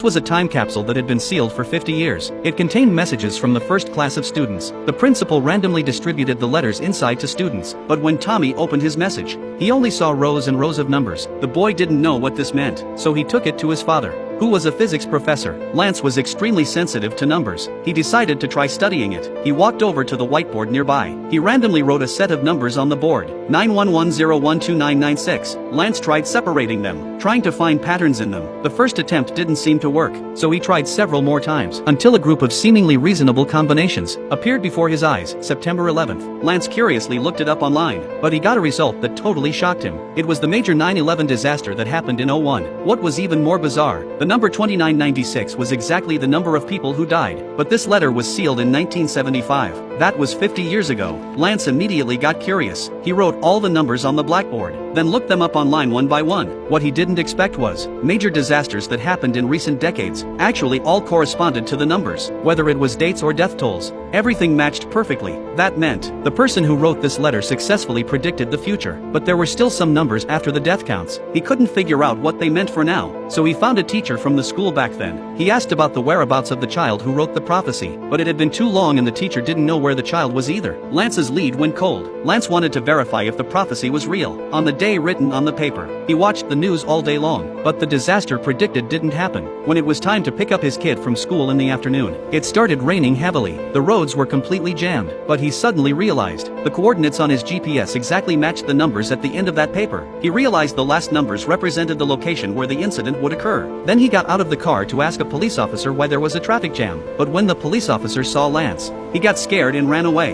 Was a time capsule that had been sealed for 50 years. It contained messages from the first class of students. The principal randomly distributed the letters inside to students, but when Tommy opened his message, he only saw rows and rows of numbers. The boy didn't know what this meant, so he took it to his father, who was a physics professor. Lance was extremely sensitive to numbers. He decided to try studying it. He walked over to the whiteboard nearby. He randomly wrote a set of numbers on the board, 911012996. Lance tried separating them, trying to find patterns in them. The first attempt didn't seem to work, so he tried several more times, until a group of seemingly reasonable combinations appeared before his eyes. September 11th. Lance curiously looked it up online, but he got a result that totally shocked him. It was the major 9/11 disaster that happened in '01. What was even more bizarre, the number 2996 was exactly the number of people who died, but this letter was sealed in 1975. That was 50 years ago. Lance immediately got curious. He wrote all the numbers on the blackboard, then looked them up online one by one. What he didn't expect was, major disasters that happened in recent decades actually all corresponded to the numbers, whether it was dates or death tolls. Everything matched perfectly. That meant, the person who wrote this letter successfully predicted the future, but there were still some numbers after the death counts. He couldn't figure out what they meant for now, so he found a teacher from the school back then. He asked about the whereabouts of the child who wrote the prophecy, but it had been too long and the teacher didn't know where the child was either. Lance's lead went cold. Lance wanted to verify if the prophecy was real. On the day written on the paper, he watched the news all day long, but the disaster predicted didn't happen. When it was time to pick up his kid from school in the afternoon, it started raining heavily. The roads were completely jammed, but he suddenly realized the coordinates on his GPS exactly matched the numbers at the end of that paper. He realized the last numbers represented the location where the incident would occur. Then he got out of the car to ask a police officer why there was a traffic jam, but when the police officer saw Lance, he got scared and ran away.